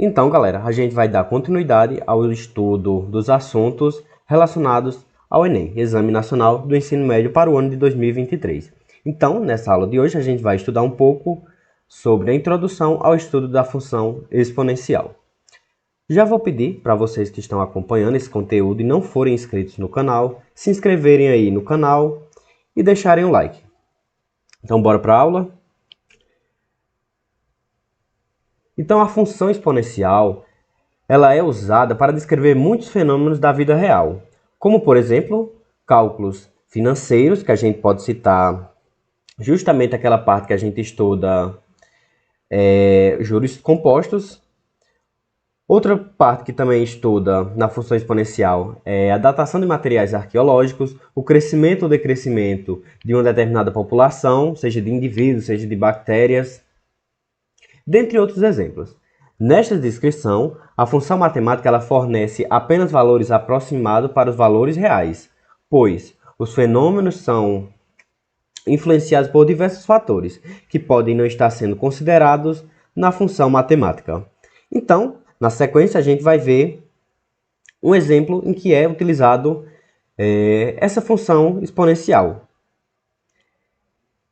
Então, galera, a gente vai dar continuidade ao estudo dos assuntos relacionados ao Enem, Exame Nacional do Ensino Médio para o ano de 2023. Então, nessa aula de hoje, a gente vai estudar um pouco sobre a introdução ao estudo da função exponencial. Já vou pedir para vocês que estão acompanhando esse conteúdo e não forem inscritos no canal, se inscreverem aí no canal e deixarem um like. Então, bora para a aula? Então, a função exponencial ela é usada para descrever muitos fenômenos da vida real, como, por exemplo, cálculos financeiros, que a gente pode citar justamente aquela parte que a gente estuda juros compostos. Outra parte que também estuda na função exponencial é a datação de materiais arqueológicos, o crescimento ou decrescimento de uma determinada população, seja de indivíduos, seja de bactérias, dentre outros exemplos. Nesta descrição, a função matemática ela fornece apenas valores aproximados para os valores reais, pois os fenômenos são influenciados por diversos fatores, que podem não estar sendo considerados na função matemática. Então, na sequência, a gente vai ver um exemplo em que é utilizado essa função exponencial.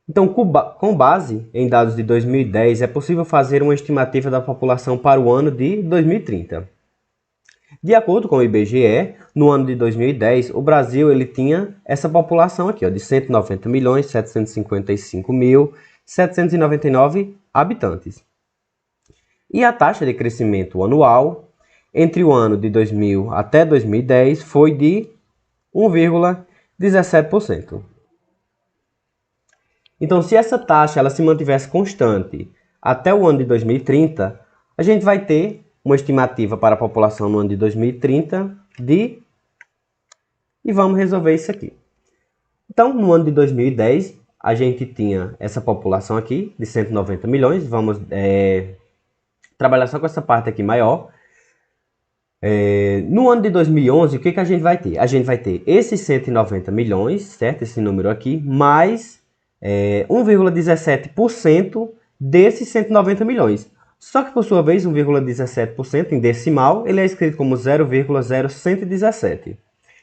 Então, com base em dados de 2010, é possível fazer uma estimativa da população para o ano de 2030. De acordo com o IBGE, no ano de 2010, o Brasil ele tinha essa população aqui, ó, de 190.755.799 habitantes. E a taxa de crescimento anual entre o ano de 2000 até 2010 foi de 1,17%. Então, se essa taxa ela se mantivesse constante até o ano de 2030, a gente vai ter uma estimativa para a população no ano de 2030 de... E vamos resolver isso aqui. Então, no ano de 2010, a gente tinha essa população aqui de 190 milhões. Vamos trabalhar só com essa parte aqui maior. No ano de 2011, o que a gente vai ter? A gente vai ter esses 190 milhões, certo? Esse número aqui, mais 1,17% desses 190 milhões. Só que, por sua vez, 1,17% em decimal, ele é escrito como 0,0117.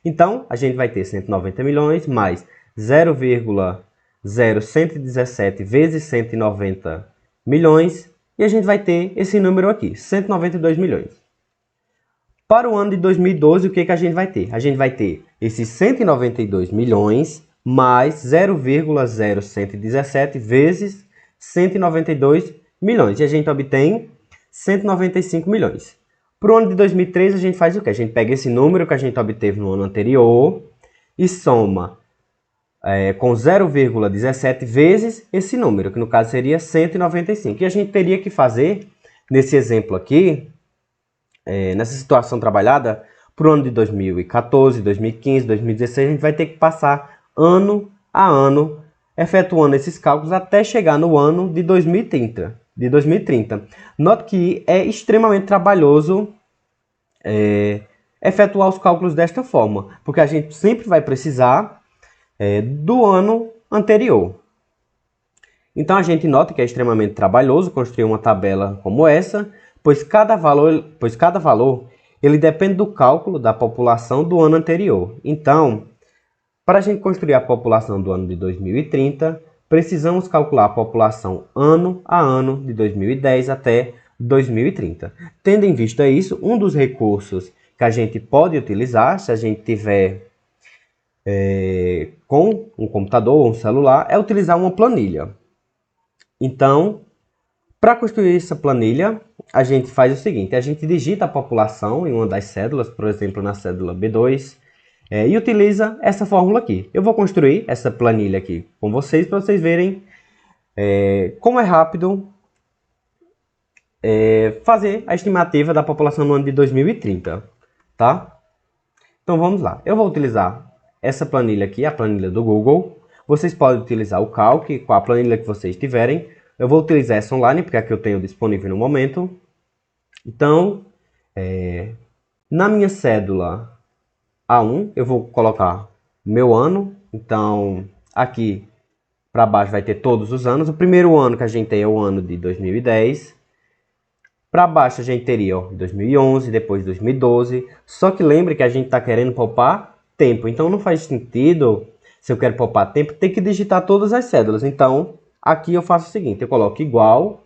Então, a gente vai ter 190 milhões mais 0,0117 vezes 190 milhões. E a gente vai ter esse número aqui, 192 milhões. Para o ano de 2012, o que a gente vai ter? A gente vai ter esses 192 milhões mais 0,0117 vezes 192 milhões. E a gente obtém 195 milhões. Para o ano de 2003, a gente faz o quê? A gente pega esse número que a gente obteve no ano anterior e soma com 0,17 vezes esse número, que no caso seria 195. E a gente teria que fazer, nesse exemplo aqui, nessa situação trabalhada, para o ano de 2014, 2015, 2016, a gente vai ter que passar ano a ano, efetuando esses cálculos até chegar no ano de 2030. Note que é extremamente trabalhoso efetuar os cálculos desta forma, porque a gente sempre vai precisar do ano anterior. Então a gente nota que é extremamente trabalhoso construir uma tabela como essa, pois cada valor ele depende do cálculo da população do ano anterior. Então, para a gente construir a população do ano de 2030, precisamos calcular a população ano a ano de 2010 até 2030. Tendo em vista isso, um dos recursos que a gente pode utilizar, se a gente tiver com um computador ou um celular, é utilizar uma planilha. Então, para construir essa planilha, a gente faz o seguinte: a gente digita a população em uma das cédulas, por exemplo, na cédula B2, e utiliza essa fórmula aqui. Eu vou construir essa planilha aqui com vocês, para vocês verem como é rápido fazer a estimativa da população no ano de 2030, tá? Então vamos lá. Eu vou utilizar essa planilha aqui, a planilha do Google. Vocês podem utilizar o Calc com a planilha que vocês tiverem. Eu vou utilizar essa online, porque é a que eu tenho disponível no momento. Então, na minha cédula A1, eu vou colocar meu ano. Então, aqui para baixo vai ter todos os anos. O primeiro ano que a gente tem é o ano de 2010. Para baixo a gente teria ó, 2011, depois 2012. Só que lembre que a gente está querendo poupar tempo. Então não faz sentido, se eu quero poupar tempo, ter que digitar todas as cédulas. Então aqui eu faço o seguinte, eu coloco igual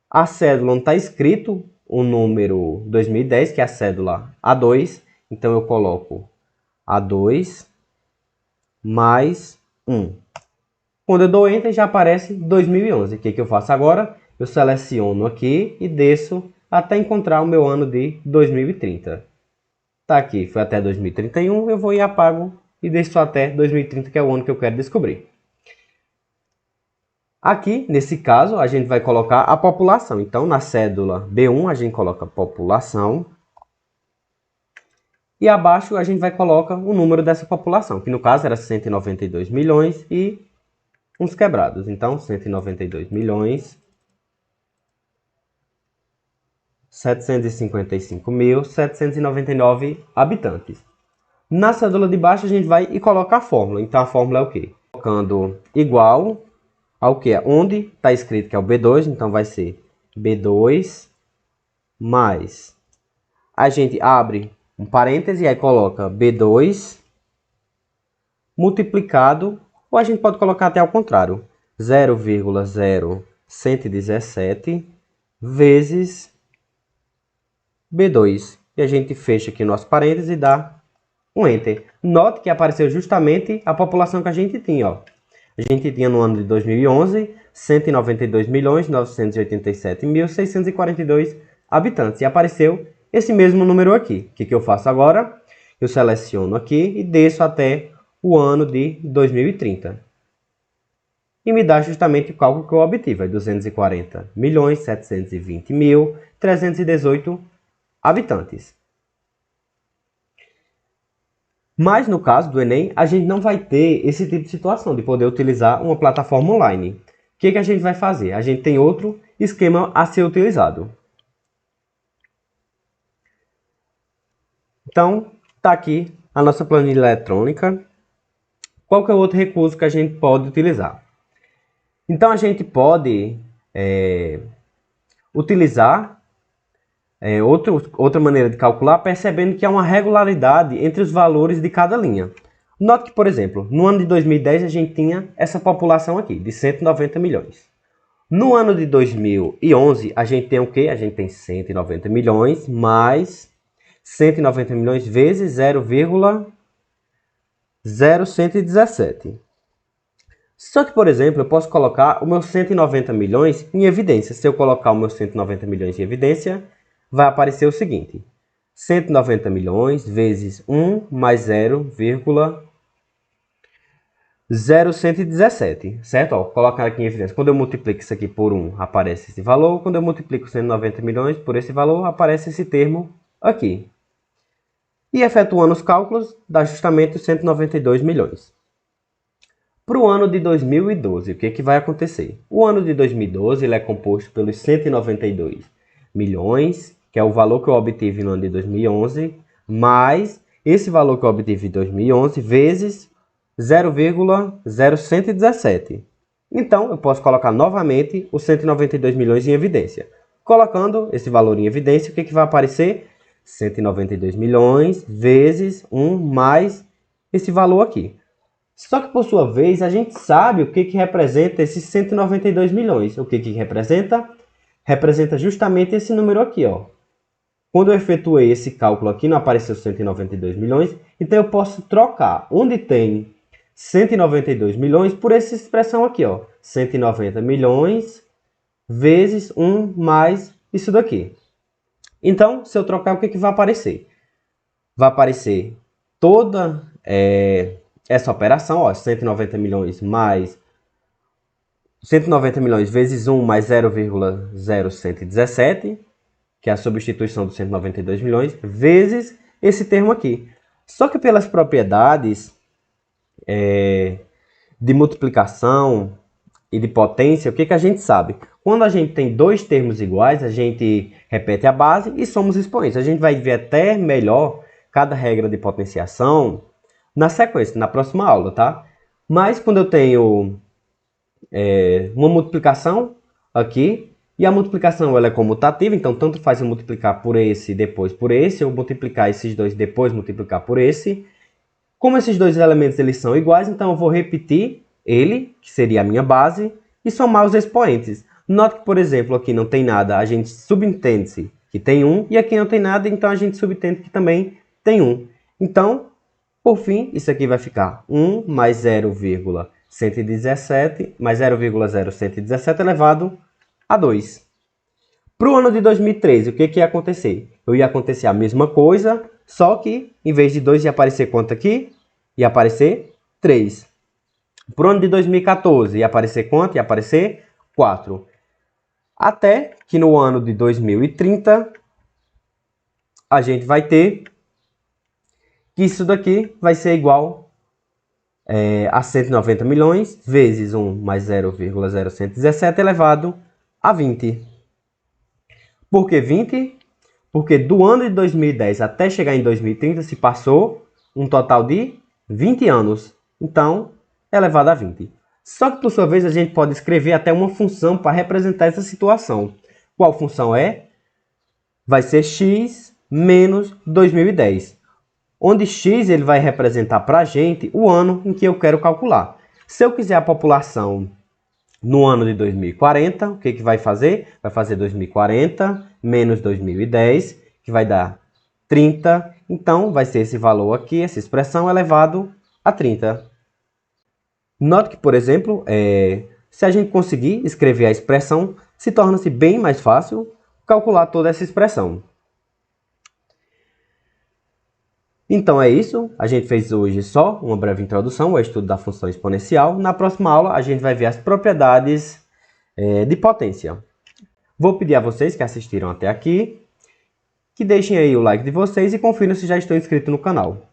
a cédula onde está escrito o número 2010, que é a cédula A2. Então eu coloco A2 mais 1. Quando eu dou Enter, já aparece 2011. O que eu faço agora? Eu seleciono aqui e desço até encontrar o meu ano de 2030. Tá aqui, foi até 2031, eu vou e apago e desço até 2030, que é o ano que eu quero descobrir. Aqui, nesse caso, a gente vai colocar a população. Então, na cédula B1, a gente coloca população. E abaixo, a gente vai colocar o número dessa população, que no caso era 192 milhões e uns quebrados. Então, 192 milhões, 755.799 habitantes. Na cédula de baixo, a gente vai e coloca a fórmula. Então, a fórmula é o quê? Colocando igual ao que é onde está escrito que é o B2, então vai ser B2 mais, a gente abre um parêntese e aí coloca B2 multiplicado, ou a gente pode colocar até ao contrário, 0,0117 vezes B2. E a gente fecha aqui nosso parêntese e dá um Enter. Note que apareceu justamente a população que a gente tinha, ó. A gente tinha no ano de 2011 192.987.642 habitantes. E apareceu esse mesmo número aqui. O que eu faço agora? Eu seleciono aqui e desço até o ano de 2030. E me dá justamente o cálculo que eu obtive. 240.720.318 habitantes. Mas no caso do Enem, a gente não vai ter esse tipo de situação de poder utilizar uma plataforma online. O que a gente vai fazer? A gente tem outro esquema a ser utilizado. Então, está aqui a nossa planilha eletrônica. Qual que é o outro recurso que a gente pode utilizar? Então, a gente pode utilizar outra maneira de calcular, percebendo que há uma regularidade entre os valores de cada linha. Note que, por exemplo, no ano de 2010 a gente tinha essa população aqui, de 190 milhões. No ano de 2011 a gente tem o quê? A gente tem 190 milhões mais 190 milhões vezes 0,0117. Só que, por exemplo, eu posso colocar o meu 190 milhões em evidência. Se eu colocar o meu 190 milhões em evidência, vai aparecer o seguinte: 190 milhões vezes 1 mais 0,0117, certo? Ó, colocar aqui em evidência. Quando eu multiplico isso aqui por 1, aparece esse valor. Quando eu multiplico 190 milhões por esse valor, aparece esse termo aqui. E efetuando os cálculos, dá justamente os 192 milhões. Para o ano de 2012, o que vai acontecer? O ano de 2012 ele é composto pelos 192 milhões, que é o valor que eu obtive no ano de 2011, mais esse valor que eu obtive em 2011, vezes 0,0117. Então, eu posso colocar novamente os 192 milhões em evidência. Colocando esse valor em evidência, o que vai aparecer? 192 milhões vezes 1 mais esse valor aqui. Só que, por sua vez, a gente sabe o que representa esses 192 milhões. O que representa? Representa justamente esse número aqui, ó. Quando eu efetuei esse cálculo aqui, não apareceu 192 milhões. Então, eu posso trocar onde tem 192 milhões por essa expressão aqui, ó. 190 milhões vezes 1 mais isso daqui. Então, se eu trocar, o que vai aparecer? Vai aparecer toda essa operação, ó, 190 milhões mais 190 milhões vezes 1 mais 0,0117, que é a substituição dos 192 milhões, vezes esse termo aqui. Só que pelas propriedades de multiplicação e de potência, o que a gente sabe? Quando a gente tem dois termos iguais, a gente repete a base e somos expoentes. A gente vai ver até melhor cada regra de potenciação na sequência, na próxima aula, tá? Mas quando eu tenho uma multiplicação aqui, E a multiplicação ela é comutativa, então tanto faz eu multiplicar por esse e depois por esse, ou multiplicar esses dois e depois multiplicar por esse. Como esses dois elementos eles são iguais, então eu vou repetir ele, que seria a minha base, e somar os expoentes. Note que, por exemplo, aqui não tem nada, a gente subentende-se que tem 1, e aqui não tem nada, então a gente subentende que também tem 1. Então, por fim, isso aqui vai ficar 1 mais 0,117 mais 0,0117 elevado a 2. Para o ano de 2013, o que ia acontecer? Ia acontecer a mesma coisa, só que em vez de 2 ia aparecer quanto aqui? Ia aparecer 3. Para o ano de 2014, ia aparecer quanto? Ia aparecer 4. Até que no ano de 2030, a gente vai ter que isso daqui vai ser igual a 190 milhões vezes 1 mais 0,0117 elevado a 20. Por que 20? Porque do ano de 2010 até chegar em 2030 se passou um total de 20 anos. Então, elevado a 20. Só que, por sua vez, a gente pode escrever até uma função para representar essa situação. Qual função é? Vai ser x menos 2010. Onde x ele vai representar para a gente o ano em que eu quero calcular. Se eu quiser a população no ano de 2040, o que vai fazer? Vai fazer 2040 menos 2010, que vai dar 30. Então, vai ser esse valor aqui, essa expressão elevado a 30. Note que, por exemplo, se a gente conseguir escrever a expressão, se torna-se bem mais fácil calcular toda essa expressão. Então é isso, a gente fez hoje só uma breve introdução ao estudo da função exponencial. Na próxima aula a gente vai ver as propriedades de potência. Vou pedir a vocês que assistiram até aqui, que deixem aí o like de vocês e confiram se já estão inscritos no canal.